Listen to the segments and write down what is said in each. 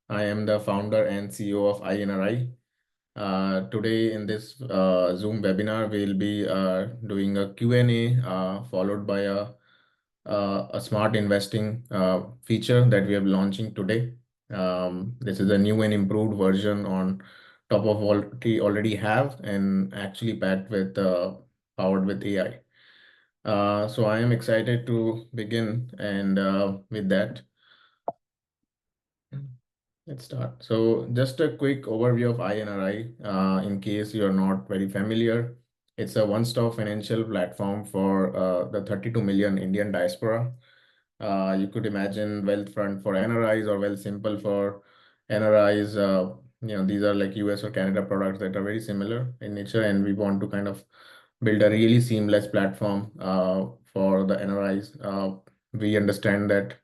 I am the founder and CEO of iNRI. Today in this Zoom webinar, we'll be doing a Q&A followed by a smart investing feature that we are launching today. This is a new and improved version on top of what we already have and actually packed with powered with AI. So I am excited to begin and with that. Let's start. So just a quick overview of iNRI, in case you're not very familiar. It's a one-stop financial platform for the 32 million Indian diaspora. You could imagine Wealthfront for NRIs or Wealthsimple for NRIs. These are like US or Canada products that are very similar in nature, and we want to kind of build a really seamless platform for the NRIs. We understand that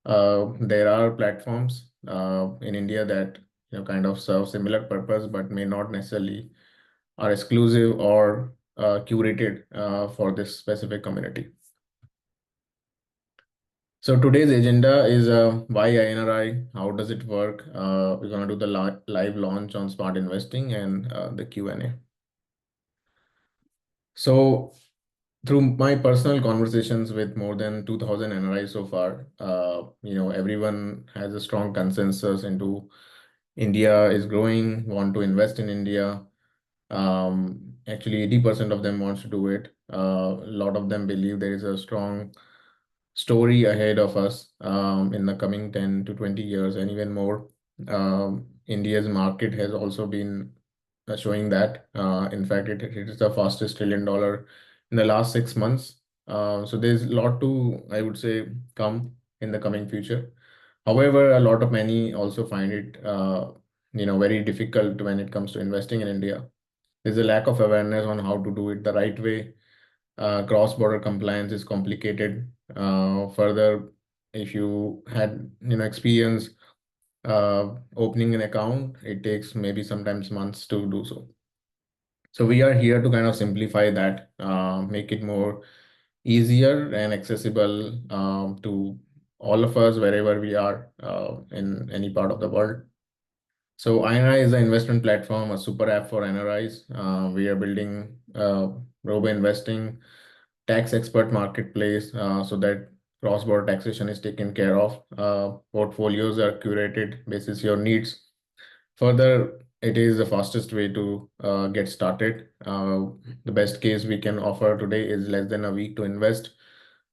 there are platforms in India that kind of serve similar purpose, but may not necessarily are exclusive or curated for this specific community. So today's agenda is why iNRI, how does it work? We're going to do the live launch on smart investing and the Q&A. So through my personal conversations with more than 2000 NRIs so far, everyone has a strong consensus into India is growing, want to invest in India. Actually, 80% of them wants to do it. A lot of them believe there is a strong story ahead of us in the coming 10 to 20 years and even more. India's market has also been showing that. In fact, it is the fastest $1 trillion in the last 6 months. So there's a lot to, I would say, come in the coming future. However, a lot of many also find it, very difficult when it comes to investing in India. There's a lack of awareness on how to do it the right way. Cross-border compliance is complicated. Further, if you had, experience opening an account, it takes maybe sometimes months to do so. So we are here to kind of simplify that, make it more easier and accessible to all of us wherever we are in any part of the world. So iNRI is an investment platform, a super app for NRIs. We are building robo investing, tax expert marketplace so that cross-border taxation is taken care of. Portfolios are curated basis your needs. Further, it is the fastest way to get started. The best case we can offer today is less than a week to invest.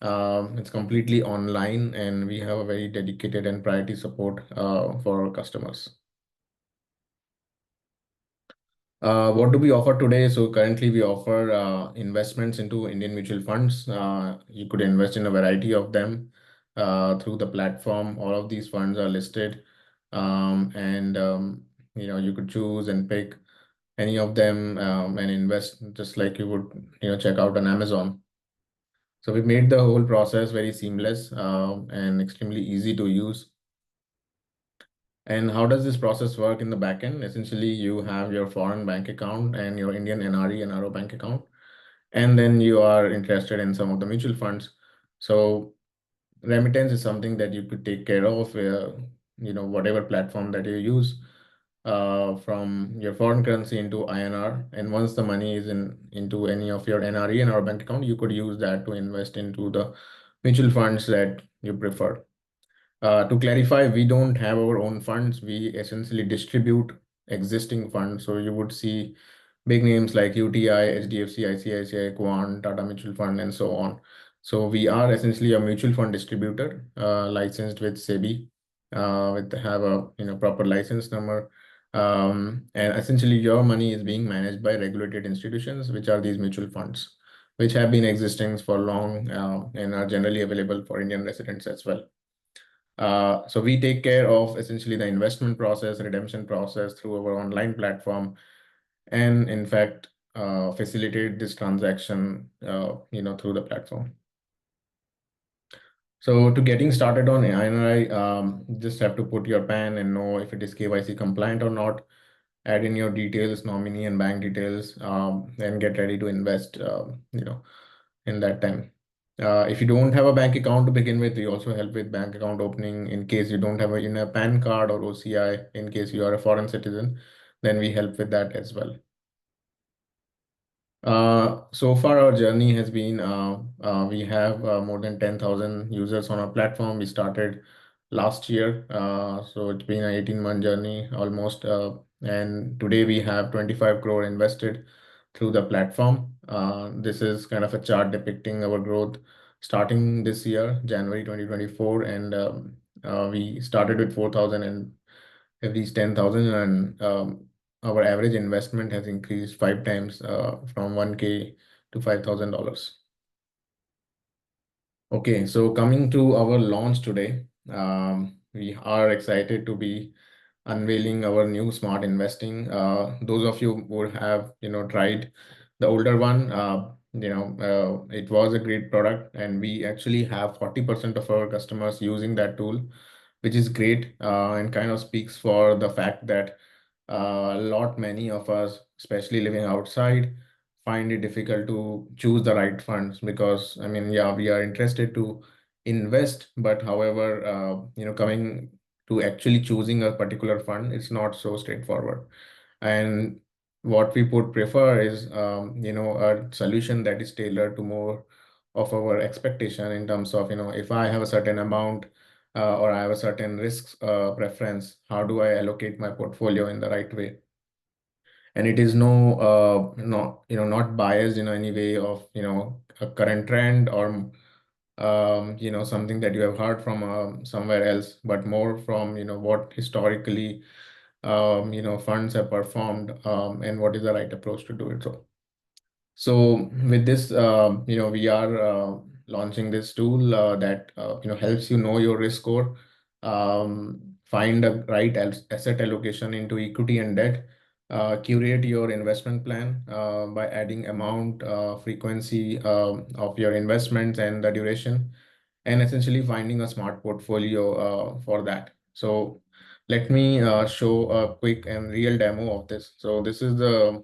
It's completely online, and we have a very dedicated and priority support for our customers. What do we offer today? So currently we offer investments into Indian mutual funds. You could invest in a variety of them through the platform. All of these funds are listed, and you could choose and pick any of them and invest just like you would check out on Amazon. So we made the whole process very seamless and extremely easy to use. And how does this process work in the backend? Essentially, you have your foreign bank account and your Indian NRE and RO bank account, and then you are interested in some of the mutual funds. So remittance is something that you could take care of, whatever platform that you use from your foreign currency into INR. And once the money is into any of your NRE and RO bank account, you could use that to invest into the mutual funds that you prefer. To clarify, we don't have our own funds. We essentially distribute existing funds. So you would see big names like UTI, HDFC, ICICI, Quant, Tata Mutual Fund, and so on. So we are essentially a mutual fund distributor licensed with SEBI, with have a proper license number. And essentially your money is being managed by regulated institutions, which are these mutual funds, which have been existing for long and are generally available for Indian residents as well. So we take care of essentially the investment process, redemption process through our online platform, and in fact, facilitate this transaction, through the platform. So to getting started on iNRI, just have to put your PAN and know if it is KYC compliant or not. Add in your details, nominee and bank details, and get ready to invest, in that time. If you don't have a bank account to begin with, we also help with bank account opening in case you don't have a PAN card or OCI, in case you are a foreign citizen, then we help with that as well. So far, our journey has been we have more than 10,000 users on our platform. We started last year, so it's been an 18-month journey almost. And today we have 25 crore invested through the platform. This is kind of a chart depicting our growth starting this year, January 2024, and we started with 4,000 and have reached 10,000, and our average investment has increased 5 times from 1K to $5,000. Okay, so coming to our launch today, we are excited to be unveiling our new smart investing. Those of you who have tried the older one, it was a great product, and we actually have 40% of our customers using that tool, which is great, and kind of speaks for the fact that a lot many of us, especially living outside, find it difficult to choose the right funds because I mean, yeah, we are interested to invest, but however, coming to actually choosing a particular fund, it's not so straightforward. And what we would prefer is, a solution that is tailored to more of our expectation in terms of, if I have a certain amount or I have a certain risk preference, how do I allocate my portfolio in the right way? And it is not biased in any way of, a current trend or, something that you have heard from somewhere else, but more from, what historically, funds have performed and what is the right approach to do it. So with this, we are launching this tool that helps you know your risk score, find a right asset allocation into equity and debt, curate your investment plan by adding amount, frequency of your investments and the duration, and essentially finding a smart portfolio for that. So let me show a quick and real demo of this. So this is the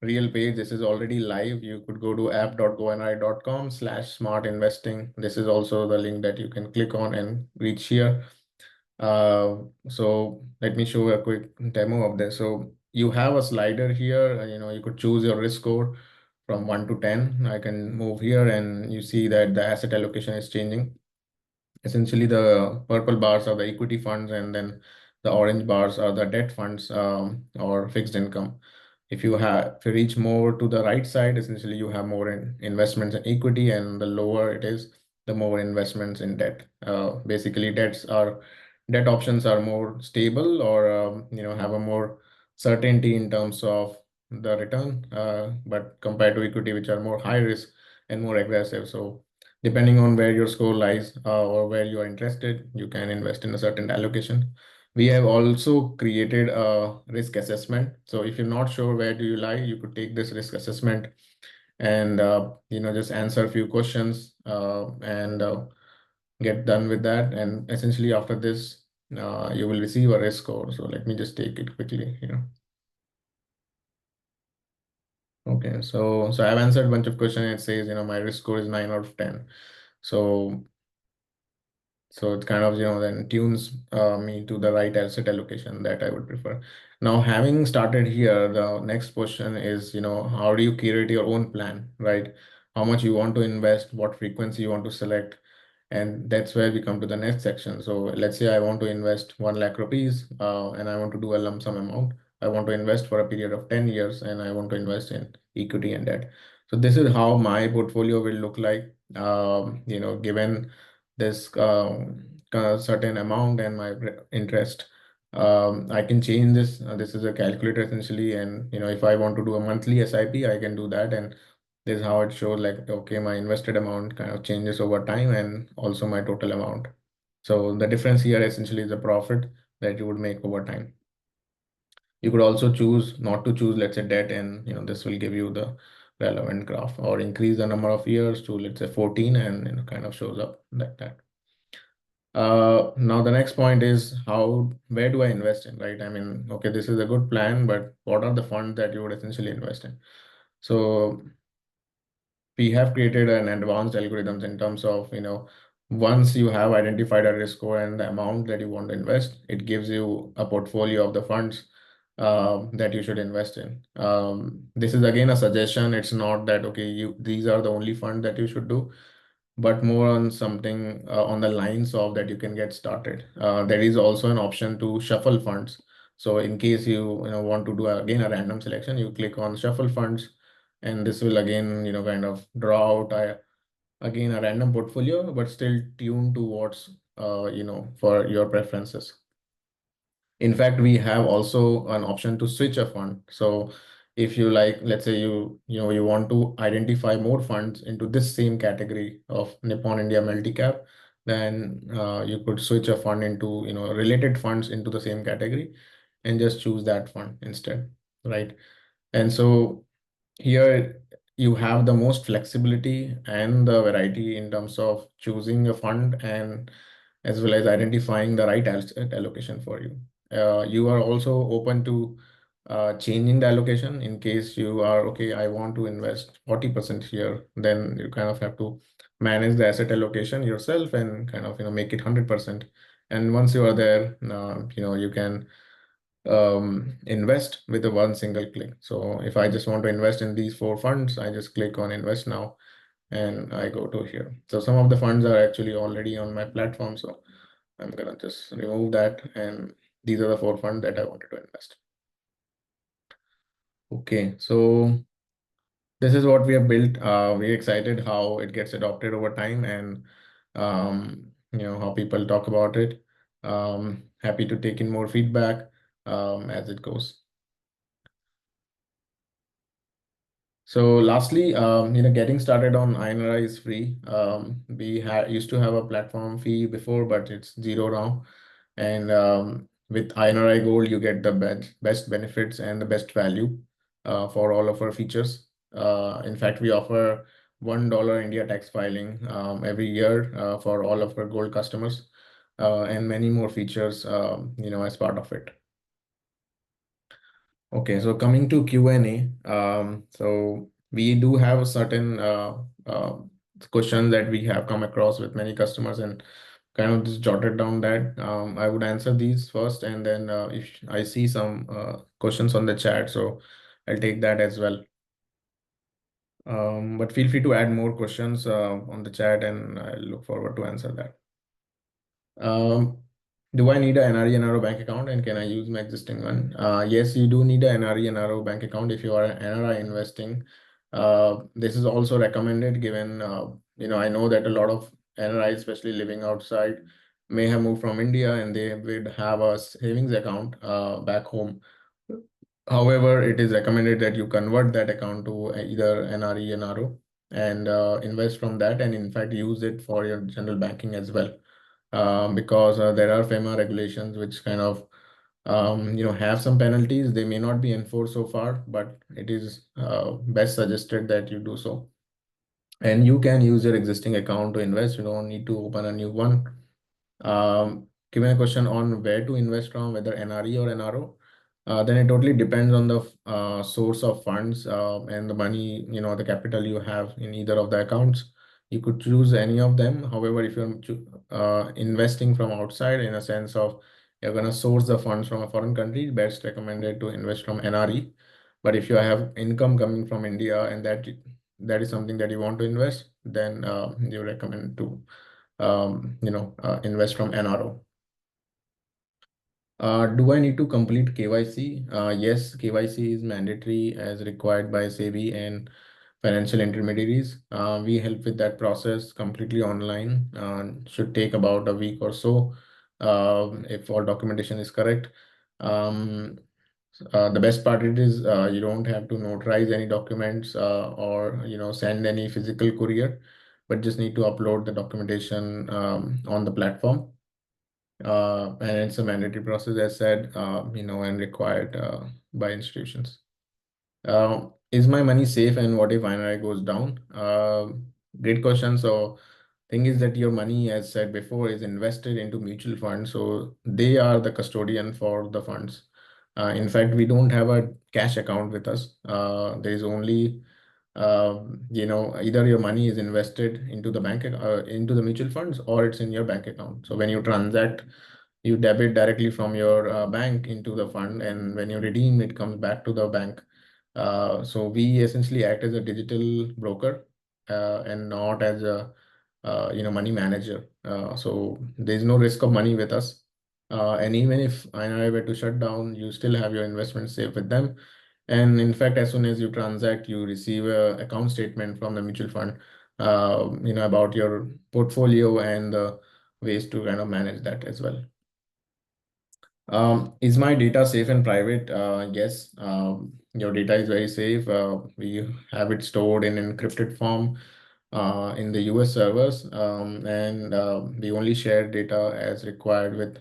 real page. This is already live. You could go to app.goinri.com/smart investing. This is also the link that you can click on and reach here. So let me show a quick demo of this. So you have a slider here, you could choose your risk score from 1 to 10. I can move here and you see that the asset allocation is changing. Essentially, the purple bars are the equity funds, and then the orange bars are the debt funds or fixed income. If you reach more to the right side, essentially you have more investments in equity, and the lower it is, the more investments in debt. Basically, debt options are more stable or have a more certainty in terms of the return, but compared to equity, which are more high risk and more aggressive. So depending on where your score lies or where you are interested, you can invest in a certain allocation. We have also created a risk assessment. So if you're not sure where do you lie, you could take this risk assessment and just answer a few questions and get done with that. And essentially after this, you will receive a risk score. So let me just take it quickly. Okay, so I've answered a bunch of questions. It says, my risk score is 9 out of 10. So it kind of, then tunes me to the right asset allocation that I would prefer. Now, having started here, the next question is, how do you curate your own plan, right? How much you want to invest, what frequency you want to select, and that's where we come to the next section. So let's say I want to invest 1 lakh rupees and I want to do a lump sum amount. I want to invest for a period of 10 years and I want to invest in equity and debt. So this is how my portfolio will look like, given this certain amount and my interest. I can change this. This is a calculator essentially, and if I want to do a monthly SIP, I can do that. And this is how it shows like, okay, my invested amount kind of changes over time and also my total amount. So the difference here essentially is the profit that you would make over time. You could also choose not to choose, let's say, debt, and this will give you the relevant graph, or increase the number of years to, let's say, 14, and kind of shows up like that. Now the next point is where do I invest in, right? I mean, okay, this is a good plan, but what are the funds that you would essentially invest in? So we have created an advanced algorithms in terms of, once you have identified a risk score and the amount that you want to invest, it gives you a portfolio of the funds that you should invest in. This is again a suggestion. It's not that, okay, these are the only fund that you should do, but more on something on the lines of that you can get started. There is also an option to shuffle funds. So in case you want to do again a random selection, you click on shuffle funds, and this will again kind of draw out again a random portfolio, but still tuned towards for your preferences. In fact, we have also an option to switch a fund. So if you like, let's say you want to identify more funds into this same category of Nippon India multi-cap, then you could switch a fund into related funds into the same category and just choose that fund instead, right? And so here you have the most flexibility and the variety in terms of choosing a fund and as well as identifying the right asset allocation for you. You are also open to changing the allocation in case you are, okay, I want to invest 40% here, then you kind of have to manage the asset allocation yourself and kind of, make it 100%. And once you are there, you can invest with a one single click. So if I just want to invest in these four funds, I just click on invest now and I go to here. So some of the funds are actually already on my platform. So I'm gonna just remove that, and these are the four funds that I wanted to invest. Okay, so this is what we have built. We're excited how it gets adopted over time and how people talk about it. Happy to take in more feedback as it goes. So lastly, getting started on iNRI is free. We used to have a platform fee before, but it's zero now. And with iNRI Gold, you get the best benefits and the best value for all of our features. In fact, we offer $1 India tax filing every year for all of our gold customers, and many more features, as part of it. Okay, so coming to Q&A, so we do have a certain questions that we have come across with many customers and kind of just jotted down that. I would answer these first, and then if I see some questions on the chat, so I'll take that as well. But feel free to add more questions on the chat, and I look forward to answer that. Do I need a NRE NRO bank account, and can I use my existing one? Yes, you do need a NRE NRO bank account if you are an NRI investing. This is also recommended given, I know that a lot of NRIs, especially living outside, may have moved from India and they would have a savings account back home. However, it is recommended that you convert that account to either NRE NRO and invest from that, and in fact use it for your general banking as well. Because there are FEMA regulations which kind of have some penalties. They may not be enforced so far, but it is best suggested that you do so. And you can use your existing account to invest. You don't need to open a new one. Given a question on where to invest from, whether NRE or NRO, then it totally depends on the source of funds and the money, the capital you have in either of the accounts. You could choose any of them. However, if you're investing from outside, in a sense of you're going to source the funds from a foreign country, best recommended to invest from NRE. But if you have income coming from India and that is something that you want to invest, then you recommend to invest from NRO. Do I need to complete KYC? Yes, KYC is mandatory as required by SEBI and financial intermediaries. We help with that process completely online. Should take about a week or so if all documentation is correct. The best part it is you don't have to notarize any documents or send any physical courier, but just need to upload the documentation on the platform. And it's a mandatory process, as said, and required by institutions. Is my money safe, and what if iNRI goes down? Great question. So thing is that your money, as said before, is invested into mutual funds. So they are the custodian for the funds. In fact, we don't have a cash account with us. There is only either your money is invested into the into the mutual funds, or it's in your bank account. So when you transact, you debit directly from your bank into the fund, and when you redeem, it comes back to the bank. So we essentially act as a digital broker, and not as a money manager. So there's no risk of money with us. And even if iNRI were to shut down, you still have your investments safe with them. And in fact, as soon as you transact, you receive a account statement from the mutual fund, about your portfolio and the ways to kind of manage that as well. Is my data safe and private? Yes, your data is very safe. We have it stored in encrypted form in the US servers, and we only share data as required with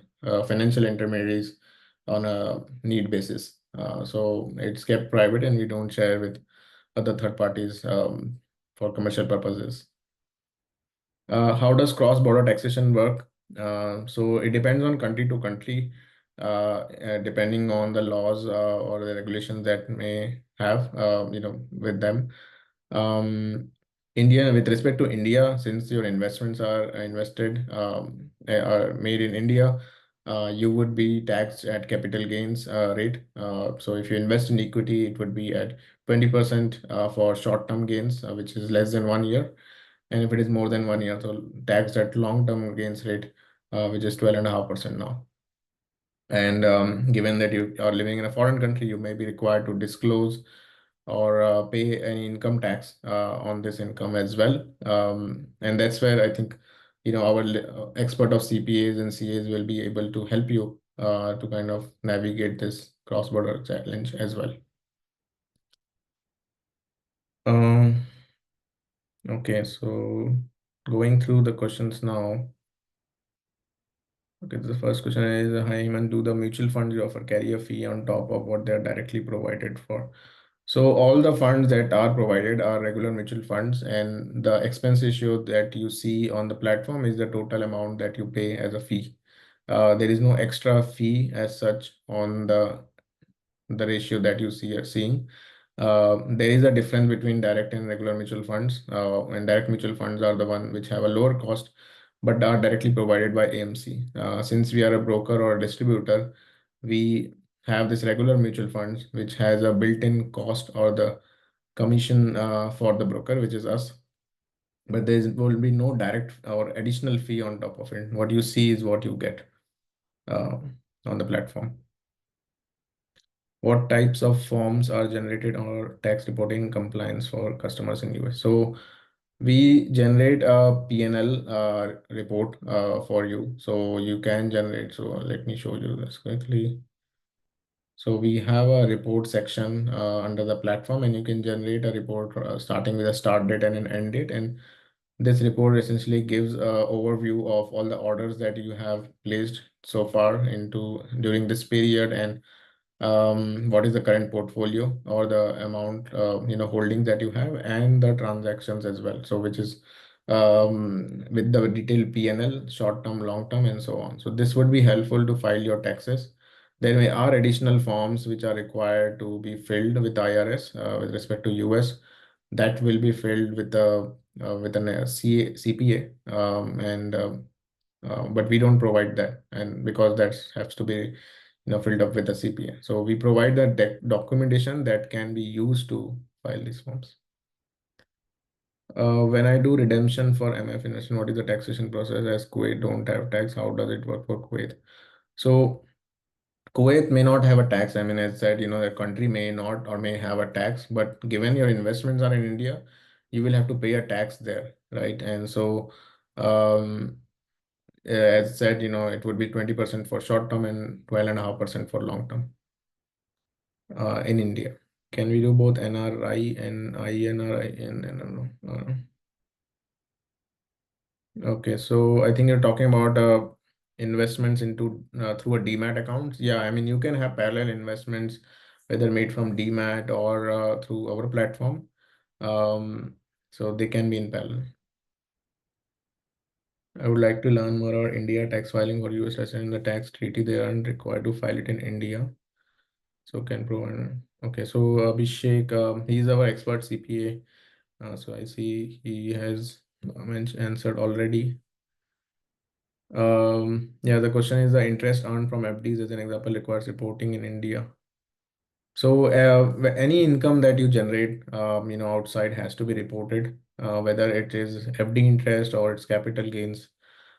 financial intermediaries on a need basis. So it's kept private, and we don't share with other third parties for commercial purposes. How does cross-border taxation work? So it depends on country to country, depending on the laws or the regulations that may have, with them. India, with respect to India, since your investments are invested, are made in India, you would be taxed at capital gains rate. So if you invest in equity, it would be at 20% for short-term gains, which is less than 1 year. And if it is more than 1 year, so tax at long-term gains rate, which is 12.5% now. And given that you are living in a foreign country, you may be required to disclose or pay an income tax on this income as well. And that's where I think, our expert of CPAs and CAs will be able to help you to kind of navigate this cross-border challenge as well. Um, okay, so going through the questions now. Okay, the first question is, hi, Iman, do the mutual funds you offer carry a fee on top of what they're directly provided for? So all the funds that are provided are regular mutual funds, and the expense ratio that you see on the platform is the total amount that you pay as a fee. There is no extra fee as such on the ratio that you are seeing. There is a difference between direct and regular mutual funds. And direct mutual funds are the one which have a lower cost, but are directly provided by AMC. Since we are a broker or a distributor, we have this regular mutual funds, which has a built-in cost or the commission for the broker, which is us. But there will be no direct or additional fee on top of it. What you see is what you get uh, on the platform. What types of forms are generated or tax reporting compliance for customers in US? So we generate a P&L report for you. So you can generate. So let me show you this quickly. So we have a report section under the platform, and you can generate a report starting with a start date and an end date. And this report essentially gives a overview of all the orders that you have placed so far into during this period, and what is the current portfolio or the amount, holdings that you have, and the transactions as well. So which is with the detailed P&L, short term, long term, and so on. So this would be helpful to file your taxes. There are additional forms which are required to be filled with IRS with respect to US. That will be filled with the with an CPA, and but we don't provide that, and because that has to be filled up with a CPA. So we provide the documentation that can be used to file these forms. When I do redemption for MF investment, what is the taxation process? As Kuwait don't have tax, how does it work for Kuwait? So Kuwait may not have a tax. I mean, as said, the country may not or may have a tax, but given your investments are in India, you will have to pay a tax there, right? And so, as said, it would be 20% for short term and 12.5% for long term in India. Can we do both NRI and iNRI? And I don't know. Okay, so I think you're talking about investments into through a demat account. Yeah, I mean you can have parallel investments, whether made from demat or through our platform. Um, so they can be in parallel. I would like to learn more about India tax filing for US resident in the tax treaty. They aren't required to file it in India. So can provide. Okay, so Abhishek, he's our expert CPA. So I see he has answered already. Yeah, the question is the interest earned from FDs as an example requires reporting in India. So any income that you generate, outside has to be reported, whether it is FD interest or its capital gains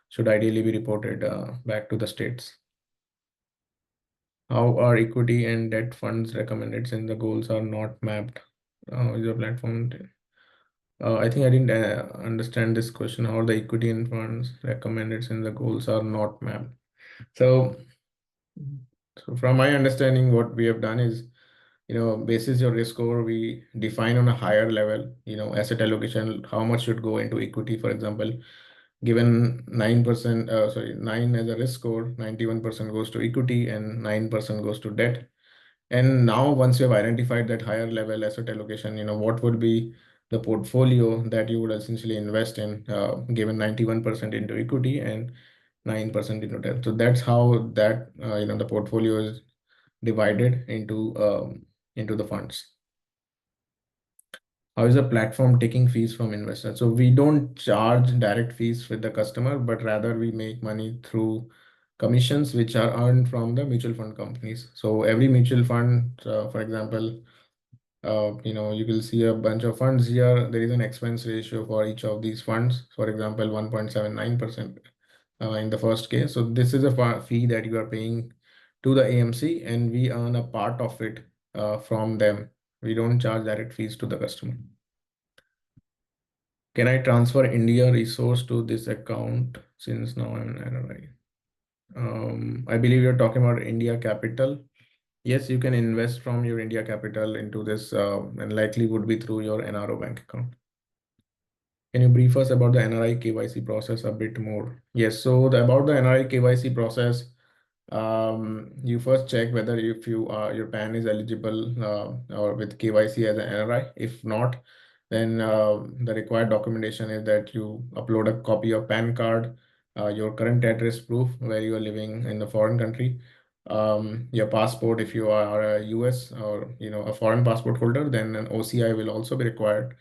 should ideally be reported back to the states. How are equity and debt funds recommended since the goals are not mapped? Is your platform? I think I didn't understand this question. How are the equity and funds recommended since the goals are not mapped? So, so from my understanding, what we have done is, basis your risk score, we define on a higher level, asset allocation, how much should go into equity, for example, given 9%, sorry, 9 as a risk score, 91% goes to equity and 9% goes to debt. And now once you have identified that higher level asset allocation, what would be the portfolio that you would essentially invest in, given 91% into equity and 9% into debt. So that's how that, the portfolio is divided into the funds. How is the platform taking fees from investors? So we don't charge direct fees with the customer, but rather we make money through commissions which are earned from the mutual fund companies. So every mutual fund, for example, you will see a bunch of funds here. There is an expense ratio for each of these funds. For example, 1.79% in the first case. So this is a fee that you are paying to the AMC, and we earn a part of it from them. We don't charge direct fees to the customer. Can I transfer India resource to this account since now I'm an NRI? I believe you're talking about India capital. Yes, you can invest from your India capital into this, and likely would be through your NRO bank account. Can you brief us about the NRI KYC process a bit more? Yes, so about the NRI KYC process, you first check whether if your PAN is eligible or with KYC as an NRI. If not, then the required documentation is that you upload a copy of PAN card, your current address proof where you are living in the foreign country, your passport if you are a US or a foreign passport holder, then an OCI will also be required.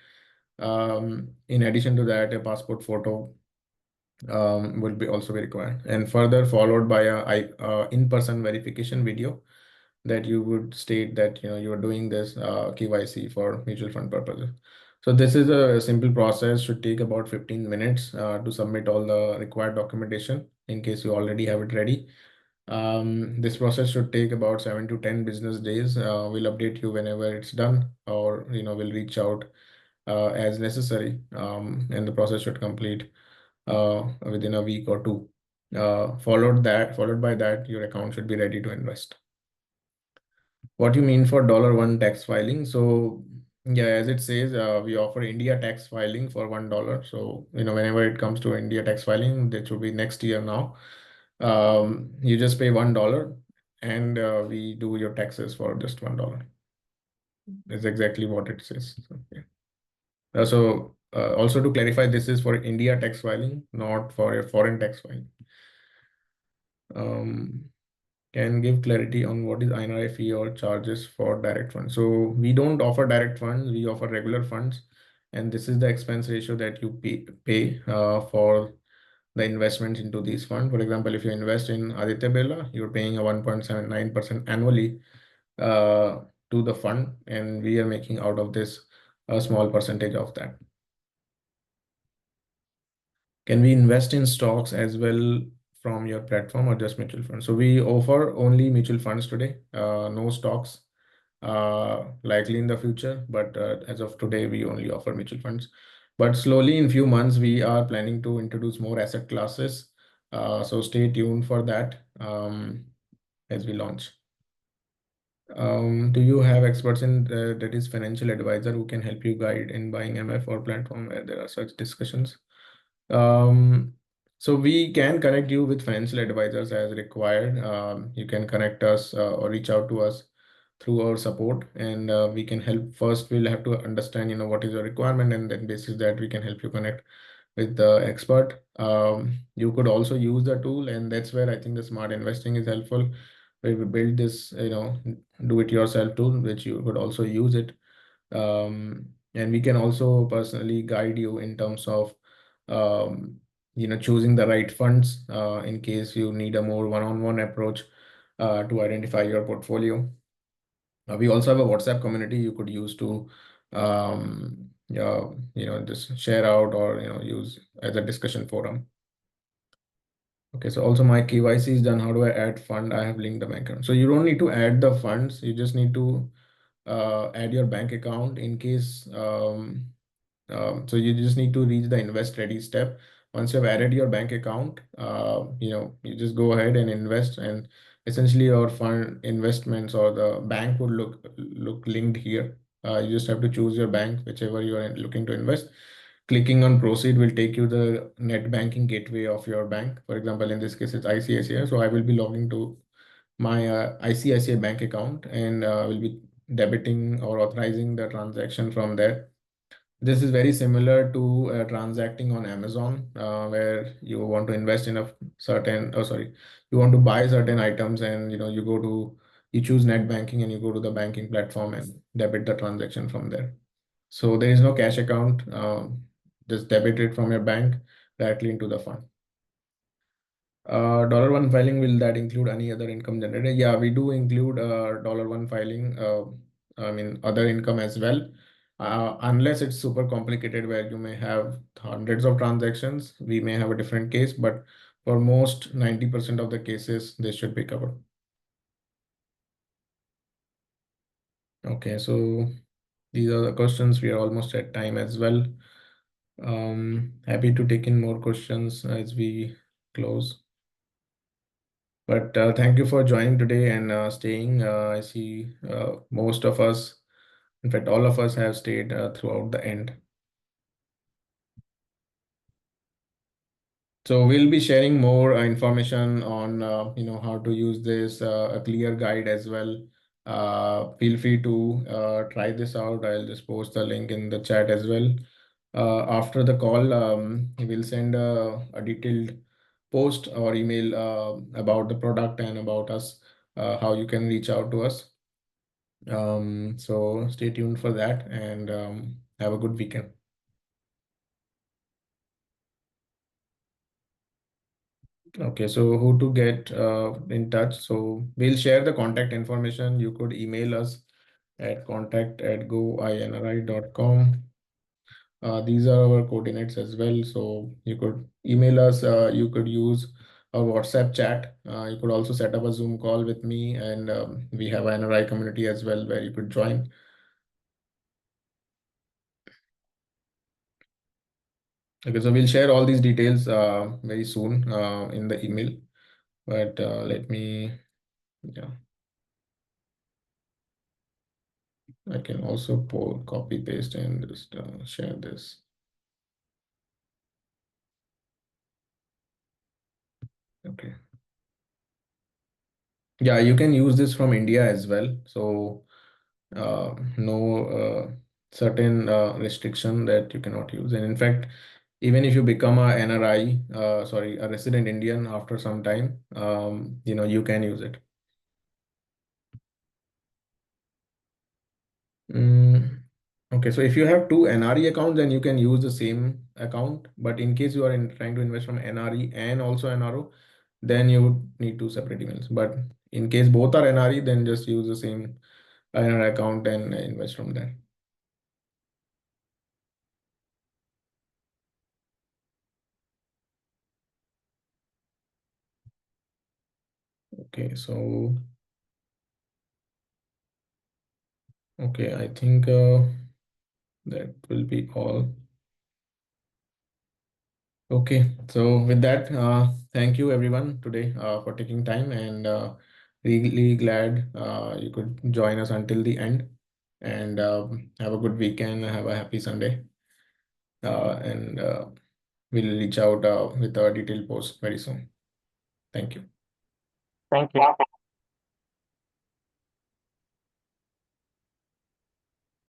In addition to that, a passport photo will be also be required, and further followed by a in-person verification video that you would state that you are doing this KYC for mutual fund purposes. So this is a simple process, should take about 15 minutes to submit all the required documentation in case you already have it ready. This process should take about 7 to 10 business days. We'll update you whenever it's done, or we'll reach out as necessary, and the process should complete within a week or two. Followed by that, your account should be ready to invest. What you mean for $1 tax filing? So yeah, as it says, we offer India tax filing for $1. So whenever it comes to India tax filing, that should be next year now. You just pay $1, and we do your taxes for just $1. That's exactly what it says. So, yeah. Also to clarify, this is for India tax filing, not for a foreign tax filing. Um, can give clarity on what is iNRI fee or charges for direct funds. So we don't offer direct funds, we offer regular funds. And this is the expense ratio that you pay for the investments into these funds. For example, if you invest in Aditya Birla, you're paying a 1.79% annually to the fund, and we are making out of this a small percentage of that. Can we invest in stocks as well from your platform or just mutual funds? So we offer only mutual funds today, no stocks, likely in the future, but as of today, we only offer mutual funds. But slowly in few months, we are planning to introduce more asset classes. So stay tuned for that as we launch. Do you have experts in that is financial advisor who can help you guide in buying MF or platform where there are such discussions? Um, so we can connect you with financial advisors as required. You can connect us or reach out to us through our support, and we can help. First, we'll have to understand, what is your requirement, and then basis that we can help you connect with the expert. You could also use the tool, and that's where I think the smart investing is helpful. Where we build this, do it yourself tool, which you could also use it. And we can also personally guide you in terms of choosing the right funds in case you need a more one-on-one approach to identify your portfolio. We also have a WhatsApp community you could use to just share out or use as a discussion forum. Okay, so also my KYC is done. How do I add fund? I have linked the bank account. So you don't need to add the funds. You just need to add your bank account in case. So you just need to reach the invest ready step. Once you've added your bank account, you just go ahead and invest, and essentially your fund investments or the bank would look linked here. You just have to choose your bank, whichever you are looking to invest. Clicking on proceed will take you the net banking gateway of your bank. For example, in this case, it's ICICI. So I will be logging to my ICICI bank account and will be debiting or authorizing the transaction from there. This is very similar to transacting on Amazon, where you want to invest in a you want to buy certain items, and you choose net banking and you go to the banking platform and debit the transaction from there. So there is no cash account. Just debit it from your bank directly into the fund. $1 filing, will that include any other income generated? Yeah, we do include $1 filing, I mean, other income as well. Unless it's super complicated where you may have hundreds of transactions, we may have a different case, but for most 90% of the cases, they should be covered. Okay, so these are the questions. We are almost at time as well. Happy to take in more questions as we close. But thank you for joining today and staying. I see most of us, in fact, all of us have stayed throughout the end. So we'll be sharing more information on how to use this, a clear guide as well. Feel free to try this out. I'll just post the link in the chat as well. After the call, we'll send a detailed post or email about the product and about us, how you can reach out to us. So stay tuned for that, and have a good weekend. Okay, so who to get in touch? So we'll share the contact information. You could email us at contact@goinri.com. These are our coordinates as well. So you could email us. You could use a WhatsApp chat. You could also set up a Zoom call with me, and we have an NRI community as well where you could join. Okay, so we'll share all these details very soon in the email. But let me, yeah, I can also copy paste and just share this. Okay. Yeah, you can use this from India as well. So no certain restriction that you cannot use. And in fact, even if you become a NRI, a resident Indian after some time, you can use it. Mm, okay, so if you have two NRE accounts, then you can use the same account. But in case you are trying to invest from NRE and also NRO, then you would need two separate emails. But in case both are NRE, then just use the same NRE account and invest from there. Okay, so okay, I think that will be all. Okay, so with that, thank you everyone today for taking time, and really glad you could join us until the end. And have a good weekend, have a happy Sunday, and we'll reach out with a detailed post very soon. Thank you. Thank you.